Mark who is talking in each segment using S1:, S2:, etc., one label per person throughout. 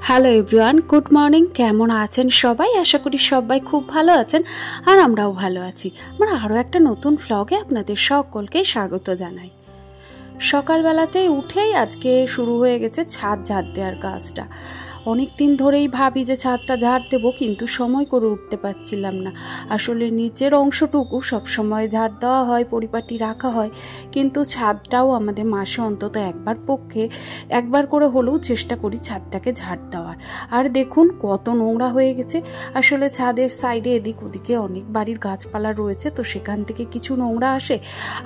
S1: Hello everyone, good morning. কেমন আছেন সবাই? আশা করি সবাই খুব ভালো আছেন, আর আমরাও ভালো আছি। আমরা আরও একটা নতুন ভ্লগে আপনাদের সকলকে স্বাগত জানাই। সকালবেলাতে উঠেই আজকে শুরু হয়ে গেছে ছাদ ঝাড় দেওয়ার কাজটা। অনেক দিন ধরেই ভাবি যে ছাদটা ঝাড় দেবো, কিন্তু সময় করে উঠতে পারছিলাম না। আসলে নিচের অংশটুকু সবসময় ঝাড় দেওয়া হয়, পরিপাটি রাখা হয়, কিন্তু ছাদটাও আমাদের মাসে অন্তত একবার করে হলেও চেষ্টা করি ছাদটাকে ঝাড় দেওয়ার। আর দেখুন কত নোংরা হয়ে গেছে। আসলে ছাদের সাইডে এদিক ওদিকে অনেক বাড়ির গাছপালা রয়েছে, তো সেখান থেকে কিছু নোংরা আসে।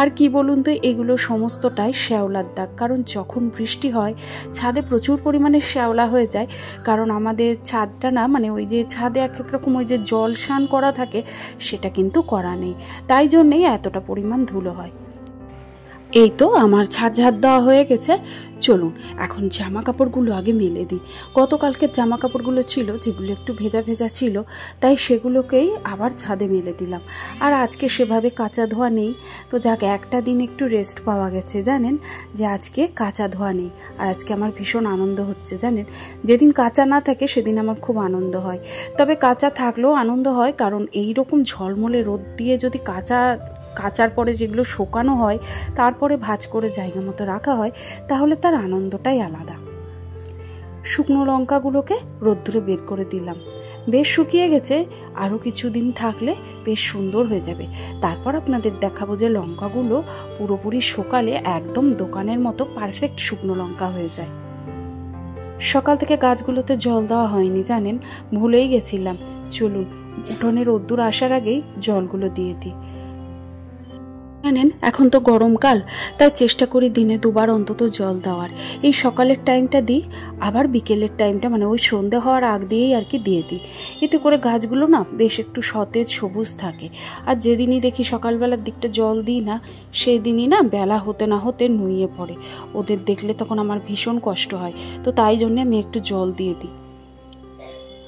S1: আর কি বলুন তো, এগুলো সমস্তটাই শ্যাওলার দাগ। কারণ যখন বৃষ্টি হয় ছাদে প্রচুর পরিমাণে শ্যাওলা হয়ে যায়। কারণ আমাদের ছাদটা না, মানে ওই যে ছাদে এক এক রকম ওই যে জল স্নান করা থাকে, সেটা কিন্তু করা নেই, তাই জন্যেই এতটা পরিমাণ ধুলো হয়। এই তো আমার ছাদ ঝাড় দেওয়া হয়ে গেছে। চলুন এখন জামা কাপড়গুলো আগে মেলে দিই। গতকালকের জামা কাপড়গুলো ছিল যেগুলো একটু ভেজা ভেজা ছিল, তাই সেগুলোকেই আবার ছাদে মেলে দিলাম। আর আজকে সেভাবে কাঁচা ধোয়া নেই, তো যাক একটা দিন একটু রেস্ট পাওয়া গেছে। জানেন যে আজকে কাঁচা ধোয়া নেই, আর আজকে আমার ভীষণ আনন্দ হচ্ছে। জানেন, যেদিন কাঁচা না থাকে সেদিন আমার খুব আনন্দ হয়। তবে কাঁচা থাকলেও আনন্দ হয়, কারণ এই রকম ঝলমলে রোদ দিয়ে যদি কাচার পরে যেগুলো শুকানো হয় তারপরে ভাঁজ করে জায়গা মতো রাখা হয়, তাহলে তার আনন্দটাই আলাদা। শুকনো লঙ্কাগুলোকে রোদ্দুরে বের করে দিলাম, বেশ শুকিয়ে গেছে। আরও কিছুদিন থাকলে বেশ সুন্দর হয়ে যাবে। তারপর আপনাদের দেখাবো যে লঙ্কাগুলো পুরোপুরি শুকালে একদম দোকানের মতো পারফেক্ট শুকনো লঙ্কা হয়ে যায়। সকাল থেকে গাছগুলোতে জল দেওয়া হয়নি, জানেন, ভুলেই গেছিলাম। চলুন উঠোনে রোদ্দুর আসার আগেই জলগুলো দিয়ে দিই। জানেন এখন তো গরমকাল, তাই চেষ্টা করি দিনে দুবার অন্তত জল দেওয়ার। এই সকালের টাইমটা দিই, আবার বিকেলের টাইমটা, মানে ওই সন্ধে হওয়ার আগ দিয়েই আর কি দিয়ে দিই। এতে করে গাছগুলো না বেশ একটু সতেজ সবুজ থাকে। আর যেদিনই দেখি সকালবেলার দিকটা জল দিই না, সেই দিনই না বেলা হতে না হতে নুয়ে পড়ে। ওদের দেখলে তখন আমার ভীষণ কষ্ট হয়, তো তাই জন্যে আমি একটু জল দিয়ে দিই।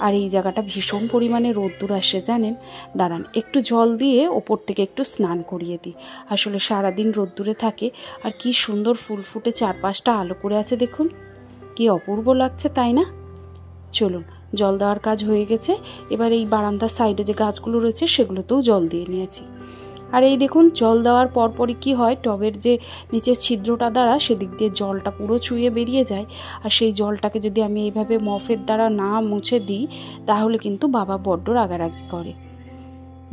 S1: আর এই জায়গাটা ভীষণ পরিমাণে রোদ্দুর আসে, জানেন। দাঁড়ান একটু জল দিয়ে ওপর থেকে একটু স্নান করিয়ে দিই। আসলে সারাদিন রোদ্দুরে থাকে, আর কি সুন্দর ফুল ফুটে চারপাশটা আলো করে আছে, দেখুন কি অপূর্ব লাগছে, তাই না? চলুন জল দেওয়ার কাজ হয়ে গেছে। এবার এই বারান্দার সাইডে যে গাছগুলো রয়েছে সেগুলোতেও জল দিয়ে নিয়েছি। আর এই দেখুন জল দেওয়ার পরপরই কি হয়, টবের যে নিচের ছিদ্রটা দ্বারা সেদিক দিয়ে জলটা পুরো চুইয়ে বেরিয়ে যায়। আর সেই জলটাকে যদি আমি এইভাবে মফের দ্বারা না মুছে দিই, তাহলে কিন্তু বাবা বড্ড রাগারাগি করে।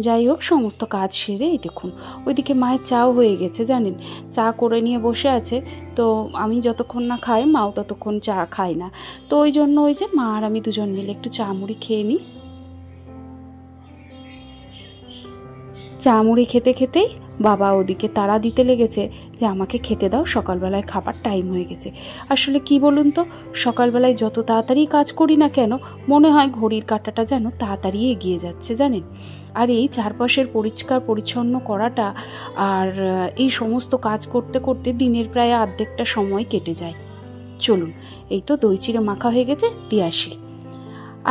S1: যাই হোক, সমস্ত কাজ সেরে এই দেখুন ওইদিকে মায়ের চাও হয়ে গেছে। জানেন, চা করে নিয়ে বসে আছে, তো আমি যতক্ষণ না খাই মাও ততক্ষণ চা খায় না, তো ওই জন্য ওই যে মা আর আমি দুজন মিলে একটু চা মুড়ি খেয়ে নিই। চা মুড়ি খেতে খেতেই বাবা ওদিকে তাড়া দিতে লেগেছে যে আমাকে খেতে দাও, সকালবেলায় খাবার টাইম হয়ে গেছে। আসলে কি বলুন তো, সকালবেলায় যত তাড়াতাড়ি কাজ করি না কেন, মনে হয় ঘড়ির কাঁটাটা যেন তাড়াতাড়ি এগিয়ে যাচ্ছে, জানেন। আর এই চারপাশের পরিষ্কার পরিচ্ছন্ন করাটা আর এই সমস্ত কাজ করতে করতে দিনের প্রায় অর্ধেকটা সময় কেটে যায়। চলুন এই তো দই চিড়ে মাখা হয়ে গেছে, দিয়ে আসি।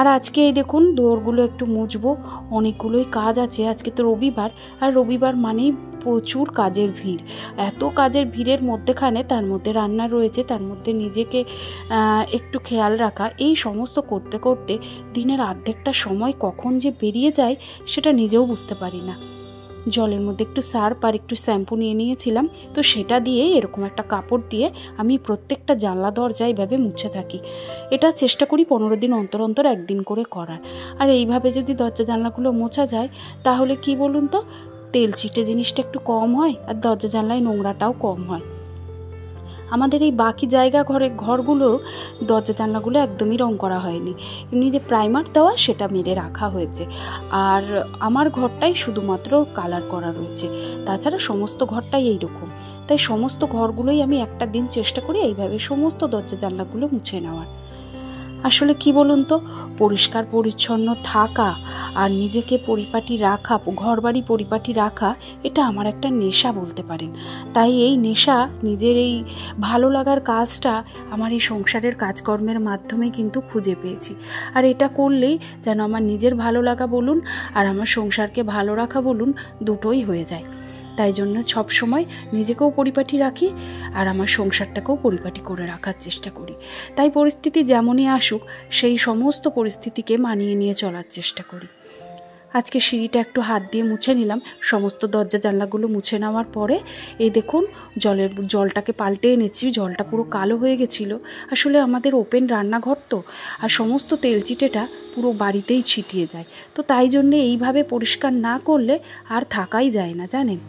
S1: আর আজকে এই দেখুন দোরগুলো একটু মুছবো, অনেকগুলোই কাজ আছে। আজকে তো রবিবার, আর রবিবার মানেই প্রচুর কাজের ভিড়। এত কাজের ভিড়ের মধ্যেখানে তার মধ্যে রান্না রয়েছে, তার মধ্যে নিজেকে একটু খেয়াল রাখা, এই সমস্ত করতে করতে দিনের অর্ধেকটা সময় কখন যে বেরিয়ে যায় সেটা নিজেও বুঝতে পারি না। জলের মধ্যে একটু সার্ফ আর একটু শ্যাম্পু নিয়ে নিয়েছিলাম, তো সেটা দিয়ে এরকম একটা কাপড় দিয়ে আমি প্রত্যেকটা জানলা দরজা এইভাবে মুছে থাকি। এটা চেষ্টা করি 15 দিন অন্তর অন্তর একদিন করে করার। আর এইভাবে যদি দরজা জানলাগুলো মোছা যায়, তাহলে কি বলুন তো, তেল ছিটে জিনিসটা একটু কম হয়, আর দরজা জানলায় নোংরাটাও কম হয়। আমাদের এই বাকি ঘরগুলোর দরজা জানলাগুলো একদমই রং করা হয়নি, এমনি যে প্রাইমার দেওয়া সেটা মেরে রাখা হয়েছে। আর আমার ঘরটাই শুধুমাত্র কালার করা রয়েছে, তাছাড়া সমস্ত ঘরটাই এইরকম। তাই সমস্ত ঘরগুলোই আমি একটা দিন চেষ্টা করি এইভাবে সমস্ত দরজা জানলাগুলো মুছে নেওয়ার। আসলে কি বলুন তো, পরিষ্কার পরিচ্ছন্ন থাকা আর নিজেকে পরিপাটি রাখা, ঘরবাড়ি পরিপাটি রাখা, এটা আমার একটা নেশা বলতে পারেন। তাই এই নেশা, নিজের এই ভালো লাগার কাজটা আমার এই সংসারের কাজকর্মের মাধ্যমে কিন্তু খুঁজে পেয়েছি। আর এটা করলেই যেন আমার নিজের ভালো লাগা বলুন আর আমার সংসারকে ভালো রাখা বলুন, দুটোই হয়ে যায়। তাই জন্য সব সময় নিজেকেও পরিপাটি রাখি আর আমার সংসারটাকেও পরিপাটি করে রাখার চেষ্টা করি। তাই পরিস্থিতি যেমনই আসুক সেই সমস্ত পরিস্থিতিকে মানিয়ে নিয়ে চলার চেষ্টা করি। আজকে সিঁড়িটা একটু হাত দিয়ে মুছে নিলাম, সমস্ত দরজা জানলাগুলো মুছে নেওয়ার পরে এই দেখুন জলটাকে পাল্টে এনেছি। জলটা পুরো কালো হয়ে গেছিলো। আসলে আমাদের ওপেন রান্নাঘর তো, আর সমস্ত তেলচিটেটা পুরো বাড়িতেই ছিটিয়ে যায়, তো তাই জন্যে এইভাবে পরিষ্কার না করলে আর থাকাই যায় না জানেন।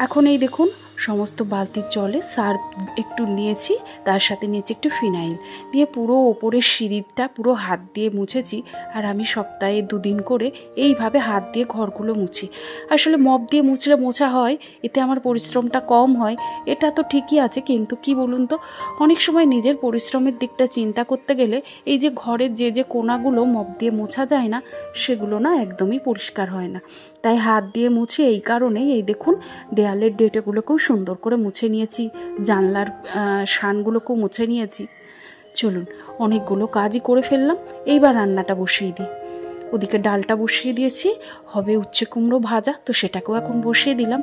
S1: এখন এই দেখুন সমস্ত বালতির জলে সার্ফ একটু নিয়েছি, তার সাথে নিয়েছি একটু ফিনাইল দিয়ে পুরো ওপরের সিঁড়িটা পুরো হাত দিয়ে মুছেছি। আর আমি সপ্তাহে 2 দিন করে এইভাবে হাত দিয়ে ঘরগুলো মুছি। আসলে মপ দিয়ে মুছলে মোছা হয়, এতে আমার পরিশ্রমটা কম হয়, এটা তো ঠিকই আছে, কিন্তু কি বলুন তো, অনেক সময় নিজের পরিশ্রমের দিকটা চিন্তা করতে গেলে এই যে ঘরের যে কোণাগুলো মপ দিয়ে মোছা যায় না, সেগুলো না একদমই পরিষ্কার হয় না। তাই হাত দিয়ে মুছি। এই কারণেই এই দেখুন দেয়ালের ডেটেগুলোকেও সুন্দর করে মুছে নিয়েছি, জানলার শানগুলোকেও মুছে নিয়েছি। চলুন অনেকগুলো কাজই করে ফেললাম, এইবার রান্নাটা বসিয়ে দিই। ওদিকে ডালটা বসিয়ে দিয়েছি, হবে উচ্ছে কুমড়ো ভাজা, তো সেটাকেও এখন বসিয়ে দিলাম।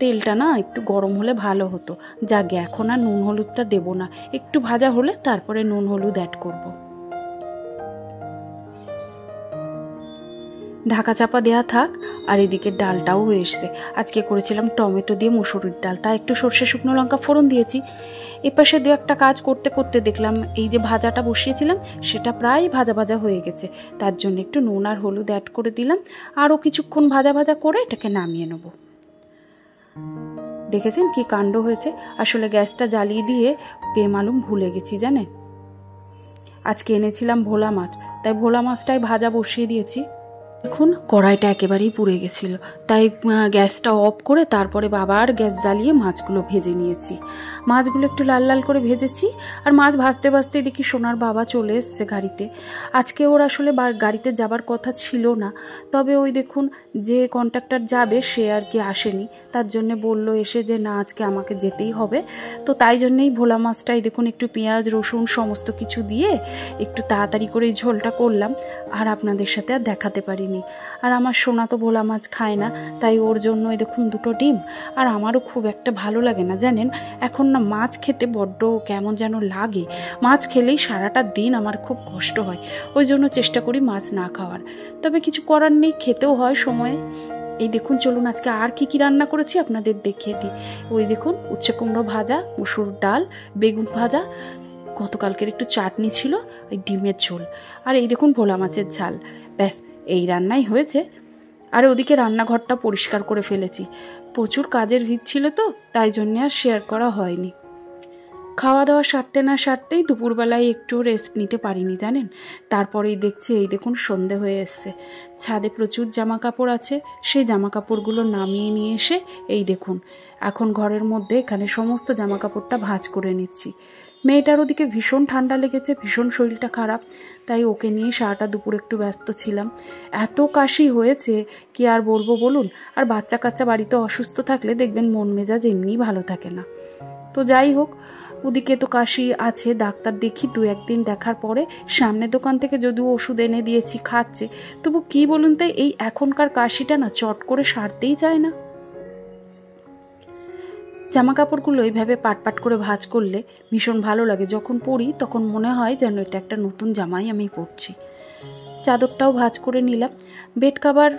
S1: তেলটা না একটু গরম হলে ভালো হতো, যাকে এখন আর নুন হলুদটা দেবো না, একটু ভাজা হলে তারপরে নুন হলুদ অ্যাড করবো। ঢাকা চাপা দেওয়া থাক। আর এদিকে ডালটাও হয়ে এসছে। আজকে করেছিলাম টমেটো দিয়ে মুসুরির ডাল, তা একটু সর্ষে শুকনো লঙ্কা ফোড়ন দিয়েছি। এপাশে 2-1টা কাজ করতে করতে দেখলাম এই যে ভাজাটা বসিয়েছিলাম সেটা প্রায় ভাজা ভাজা হয়ে গেছে, তার জন্য একটু নুন আর হলুদ অ্যাড করে দিলাম। আরও কিছুক্ষণ ভাজা ভাজা করে এটাকে নামিয়ে নেব। দেখেছেন কি কাণ্ড হয়েছে, আসলে গ্যাসটা জ্বালিয়ে দিয়ে বেমালুম ভুলে গেছি জানেন। আজকে এনেছিলাম ভোলা মাছ, তাই ভোলা মাছটাই ভাজা বসিয়ে দিয়েছি। দেখুন কড়াইটা একেবারেই পুড়ে গেছিল, তাই গ্যাসটা অফ করে তারপরে আবার গ্যাস জ্বালিয়ে মাছগুলো ভেজে নিয়েছি। মাছগুলো একটু লাল লাল করে ভেজেছি। আর মাছ ভাজতে ভাজতে দেখি সোনার বাবা চলে এসছে গাড়িতে। আজকে ওর আসলে গাড়িতে যাবার কথা ছিল না, তবে ওই দেখুন যে কন্ট্রাক্টর যাবে সে আর কি আসেনি, তার জন্য বললো এসে যে না আজকে আমাকে যেতেই হবে। তো তাই জন্যেই ভোলা মাছটাই দেখুন একটু পেঁয়াজ রসুন সমস্ত কিছু দিয়ে একটু তাড়াতাড়ি করে এই ঝোলটা করলাম, আর আপনাদের সাথে আর দেখাতে পারি। আর আমার সোনা তো ভোলা মাছ খায় না, তাই ওর জন্য দেখুন 2টো ডিম। আর আমারও খুব একটা ভালো লাগে না জানেন, এখন না মাছ খেতে বড্ড কেমন যেন লাগে। মাছ খেলেই সারাটা দিন আমার খুব কষ্ট হয়, ওই জন্য চেষ্টা করি মাছ না খাওয়ার। তবে কিছু করার নেই, খেতেও হয় সময়ে। এই দেখুন চলুন আজকে আর কি রান্না করেছি আপনাদের দেখিয়ে দিই। ওই দেখুন উচ্ছে কুমড়ো ভাজা, মুসুর ডাল, বেগুন ভাজা, গতকালকের একটু চাটনি ছিল, ওই ডিমের ঝোল, আর এই দেখুন ভোলা মাছের ঝাল। ব্যাস এই রান্নাই হয়েছে। আর ওদিকে রান্নাঘরটা পরিষ্কার করে ফেলেছি, প্রচুর কাজের ভিড় ছিল তো তাই জন্য আর শেয়ার করা হয়নি। খাওয়া দাওয়া সারতে না সারতেই দুপুরবেলায় একটু রেস্ট নিতে পারিনি জানেন। তারপরেই দেখছি এই দেখুন সন্ধে হয়ে এসছে, ছাদে প্রচুর জামা কাপড় আছে, সেই জামা কাপড়গুলো নামিয়ে নিয়ে এসে এই দেখুন এখন ঘরের মধ্যে এখানে সমস্ত জামা কাপড়টা ভাঁজ করে নিচ্ছি। মেয়েটার ওদিকে ভীষণ ঠান্ডা লেগেছে, ভীষণ শরীরটা খারাপ, তাই ওকে নিয়ে সারাটা দুপুর একটু ব্যস্ত ছিলাম। এত কাশি হয়েছে কি আর বলবো বলুন। আর বাচ্চা কাচ্চা বাড়িতে অসুস্থ থাকলে দেখবেন মন মেজাজ এমনি ভালো থাকে না। তো যাই হোক, ওদিকে তো কাশি আছে, ডাক্তার দেখি 2-1 দিন দেখার পরে। সামনের দোকান থেকে যদিও ওষুধ এনে দিয়েছি খাচ্ছে, তবু কি বলুন তাই এই এখনকার কাশিটা না চট করে সারতেই চায় না। জামা কাপড়গুলো এইভাবে পাট করে ভাঁজ করলে ভীষণ ভালো লাগে, যখন পরি তখন মনে হয় যেন এটা একটা নতুন জামাই আমি পরছি। চাদরটাও ভাঁজ করে নিলাম। বেড কাভার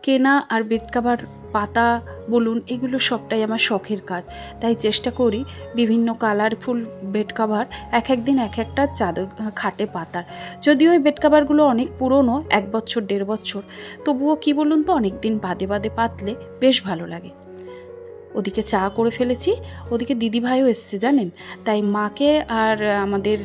S1: কেনা আর বেড কাভার পাতা বলুন এগুলো সবটাই আমার শখের কাজ, তাই চেষ্টা করি বিভিন্ন কালারফুল বেড কাভার এক দিন একটা চাদর খাটে পাতার। যদিও ওই বেড কাভারগুলো অনেক পুরনো, 1 বছর 1.5 বছর, তবুও কি বলুন তো অনেক দিন বাদে পাতলে বেশ ভালো লাগে। ওদিকে চা করে ফেলেছি, ওদিকে দিদিভাইও এসছে জানেন, তাই মাকে আর আমাদের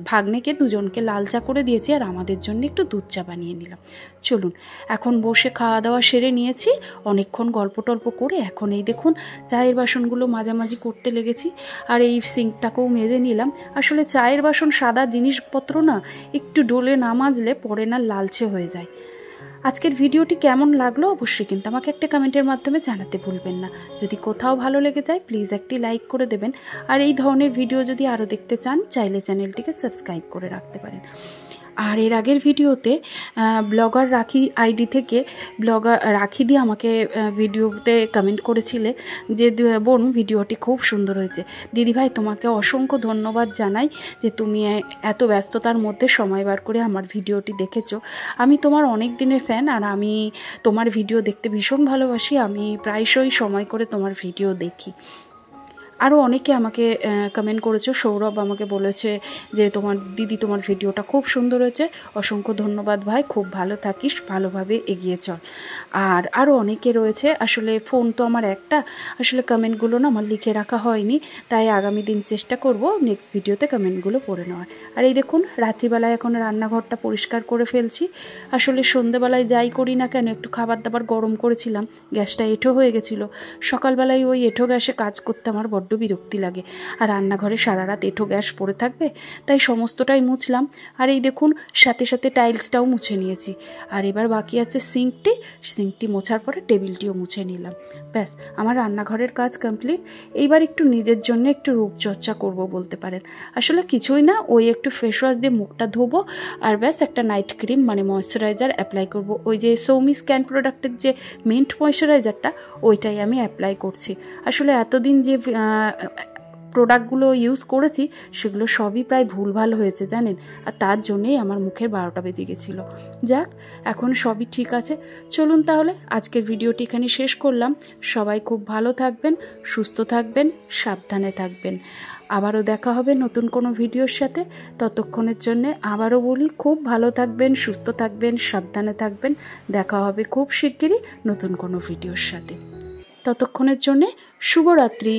S1: ভাগ্নেকে দুজনকে লাল চা করে দিয়েছি, আর আমাদের জন্য একটু দুধ চা বানিয়ে নিলাম। চলুন এখন বসে খাওয়া দাওয়া সেরে নিয়েছি, অনেকক্ষণ গল্প টল্প করে এখন এই দেখুন চায়ের বাসনগুলো মাঝামাঝি করতে লেগেছি, আর এই সিঙ্কটাকেও মেজে নিলাম। আসলে চায়ের বাসন সাদা জিনিসপত্র না একটু ডোলে না মাজলে পরে না লালচে হয়ে যায়। আজকের ভিডিওটি কেমন লাগলো অবশ্যই কিন্তু আমাকে একটা কমেন্টের মাধ্যমে জানাতে ভুলবেন না। যদি কোথাও ভালো লেগে যায় প্লিজ একটি লাইক করে দেবেন, আর এই ধরনের ভিডিও যদি আরও দেখতে চান চাইলে চ্যানেলটিকে সাবস্ক্রাইব করে রাখতে পারেন। আর এর আগের ভিডিওতে ব্লগার রাখি আইডি থেকে ব্লগার রাখি দিয়ে আমাকে ভিডিওতে কমেন্ট করেছিলে যে বোন ভিডিওটি খুব সুন্দর হয়েছে। দিদিভাই তোমাকে অসংখ্য ধন্যবাদ জানাই যে তুমি এত ব্যস্ততার মধ্যে সময় বার করে আমার ভিডিওটি দেখেছো। আমি তোমার অনেক দিনের ফ্যান, আর আমি তোমার ভিডিও দেখতে ভীষণ ভালোবাসি। আমি প্রায়শই সময় করে তোমার ভিডিও দেখি। আরও অনেকে আমাকে কমেন্ট করেছো। সৌরভ আমাকে বলেছে যে তোমার দিদি তোমার ভিডিওটা খুব সুন্দর হয়েছে। অসংখ্য ধন্যবাদ ভাই, খুব ভালো থাকিস, ভালোভাবে এগিয়ে চল। আর আরও অনেকে রয়েছে, আসলে ফোন তো আমার একটা, আসলে কমেন্টগুলো না আমার লিখে রাখা হয়নি, তাই আগামী দিন চেষ্টা করব নেক্সট ভিডিওতে কমেন্টগুলো পড়ে নেওয়ার। আর এই দেখুন রাত্রিবেলায় এখন রান্নাঘরটা পরিষ্কার করে ফেলছি। আসলে সন্ধ্যেবেলায় যাই করি না কেন একটু খাবার দাবার গরম করেছিলাম, গ্যাসটা এঁঠো হয়ে গেছিলো। সকালবেলায় ওই এঁঠো গ্যাসে কাজ করতে আমার বড্ড বিরক্তি লাগে, আর রান্নাঘরে সারা রাত এঁঠো গ্যাস পড়ে থাকবে, তাই সমস্তটাই মুছলাম। আর এই দেখুন সাথে সাথে টাইলসটাও মুছে নিয়েছি। আর এবার বাকি আছে সিঙ্কটি মোছার পরে টেবিলটিও মুছে নিলাম। ব্যাস আমার রান্নাঘরের কাজ কমপ্লিট। এইবার একটু নিজের জন্য একটু রূপচর্চা করব বলতে পারেন। আসলে কিছুই না, ওই একটু ফেস ওয়াশ দিয়ে মুখটা ধোবো, আর ব্যাস একটা নাইট ক্রিম মানে ময়শ্চারাইজার অ্যাপ্লাই করব। ওই যে সৌমি স্ক্যান প্রোডাক্টের যে মিন্ট ময়শ্চারাইজারটা, ওইটাই আমি অ্যাপ্লাই করছি। আসলে এতদিন যে প্রোডাক্টগুলো ইউজ করেছি সেগুলো সবই প্রায় ভুলভাল হয়েছে জানেন, আর তার জন্যেই আমার মুখের 12টা বেজে গেছিলো। যাক এখন সবই ঠিক আছে। চলুন তাহলে আজকের ভিডিওটি এখানে শেষ করলাম। সবাই খুব ভালো থাকবেন, সুস্থ থাকবেন, সাবধানে থাকবেন। আবারও দেখা হবে নতুন কোনো ভিডিওর সাথে। ততক্ষণের জন্য আবারও বলি খুব ভালো থাকবেন, সুস্থ থাকবেন, সাবধানে থাকবেন। দেখা হবে খুব শিগগিরই নতুন কোনো ভিডিওর সাথে। ততক্ষণের জন্যে শুভরাত্রি।